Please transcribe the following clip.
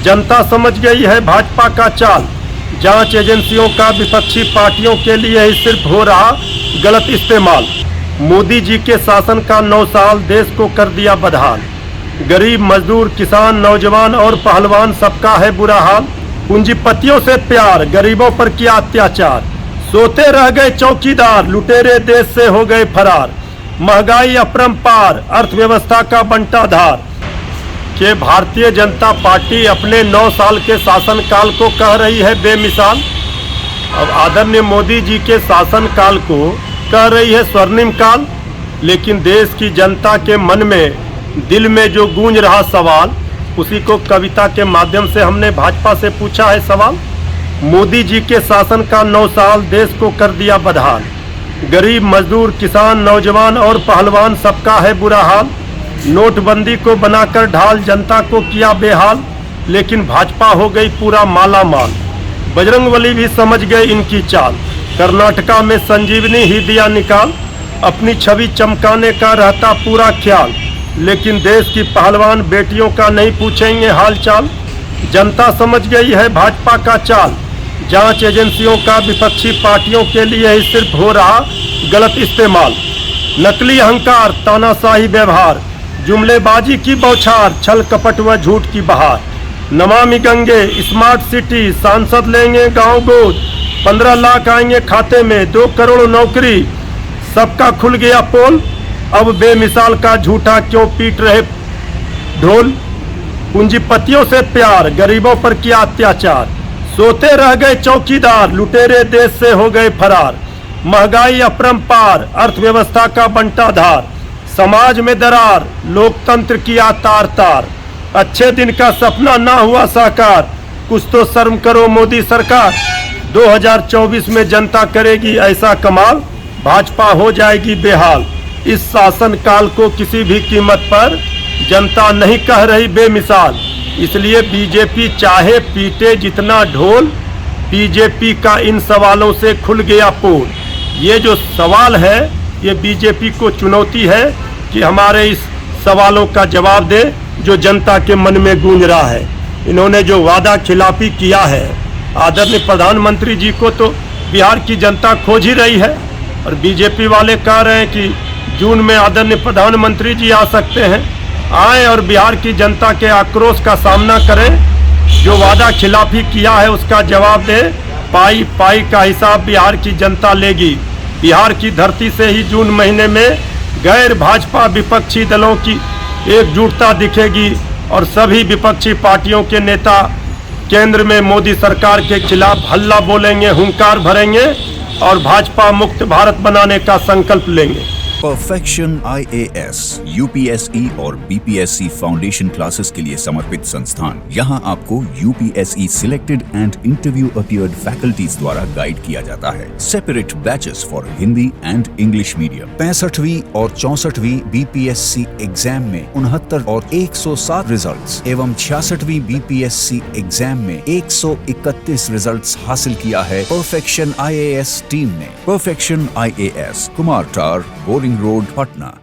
जनता समझ गई है भाजपा का चाल। जांच एजेंसियों का विपक्षी पार्टियों के लिए ही सिर्फ हो रहा गलत इस्तेमाल। मोदी जी के शासन का 9 साल देश को कर दिया बदहाल। गरीब मजदूर किसान नौजवान और पहलवान सबका है बुरा हाल। पूंजीपतियों से प्यार गरीबों पर किया अत्याचार। सोते रह गए चौकीदार लुटेरे देश से हो गए फरार। महंगाई अपरंपार अर्थव्यवस्था का बंटाधार। कि भारतीय जनता पार्टी अपने 9 साल के शासनकाल को कह रही है बेमिसाल। अब आदरणीय मोदी जी के शासनकाल को कह रही है स्वर्णिम काल। लेकिन देश की जनता के मन में दिल में जो गूंज रहा सवाल, उसी को कविता के माध्यम से हमने भाजपा से पूछा है सवाल। मोदी जी के शासन का 9 साल देश को कर दिया बदहाल। गरीब मजदूर किसान नौजवान और पहलवान सबका है बुरा हाल। नोटबंदी को बनाकर ढाल जनता को किया बेहाल। लेकिन भाजपा हो गई पूरा माला माल। बजरंगबली भी समझ गए इनकी चाल। कर्नाटका में संजीवनी ही दिया निकाल। अपनी छवि चमकाने का रहता पूरा ख्याल। लेकिन देश की पहलवान बेटियों का नहीं पूछेंगे हाल चाल। जनता समझ गई है भाजपा का चाल। जांच एजेंसियों का विपक्षी पार्टियों के लिए ही सिर्फ हो रहा गलत इस्तेमाल। नकली अहंकार तानाशाही व्यवहार जुमलेबाजी की बौछार छल कपट व झूठ की बहार। नमामि गंगे स्मार्ट सिटी सांसद लेंगे गांव गोद। 15 लाख आएंगे खाते में 2 करोड़ नौकरी सबका खुल गया पोल। अब बेमिसाल का झूठा क्यों पीट रहे ढोल। पूंजीपतियों से प्यार गरीबों पर किया अत्याचार। सोते रह गए चौकीदार लुटेरे देश से हो गए फरार। महंगाई अपरंपार अर्थव्यवस्था का बंटाधार। समाज में दरार लोकतंत्र किया तार तार। अच्छे दिन का सपना ना हुआ साकार। कुछ तो शर्म करो मोदी सरकार। 2024 में जनता करेगी ऐसा कमाल। भाजपा हो जाएगी बेहाल। इस शासन काल को किसी भी कीमत पर जनता नहीं कह रही बेमिसाल। इसलिए बीजेपी चाहे पीटे जितना ढोल। बीजेपी का इन सवालों से खुल गया पोल। ये जो सवाल है ये बीजेपी को चुनौती है कि हमारे इस सवालों का जवाब दे जो जनता के मन में गूंज रहा है। इन्होंने जो वादा खिलाफी किया है आदरणीय प्रधानमंत्री जी को तो बिहार की जनता खोज ही रही है। और बीजेपी वाले कह रहे हैं कि जून में आदरणीय प्रधानमंत्री जी आ सकते हैं। आए और बिहार की जनता के आक्रोश का सामना करें। जो वादा खिलाफी किया है उसका जवाब दे। पाई पाई का हिसाब बिहार की जनता लेगी। बिहार की धरती से ही जून महीने में गैर भाजपा विपक्षी दलों की एकजुटता दिखेगी और सभी विपक्षी पार्टियों के नेता केंद्र में मोदी सरकार के खिलाफ हल्ला बोलेंगे, हुंकार भरेंगे और भाजपा मुक्त भारत बनाने का संकल्प लेंगे। परफेक्शन IAS UPSE और BPSC फाउंडेशन क्लासेस के लिए समर्पित संस्थान। यहाँ आपको UPSE selected and interview appeared faculties द्वारा गाइड किया जाता है। Separate batches for Hindi and English medium. 65वीं और 64वीं BPSC एग्जाम में 69 और 107 रिजल्ट्स एवं 66वीं BPSC एग्जाम में 131 रिजल्ट्स हासिल किया है परफेक्शन IAS टीम ने। परफेक्शन IAS कुमार टार बोरिंग रोड पटना।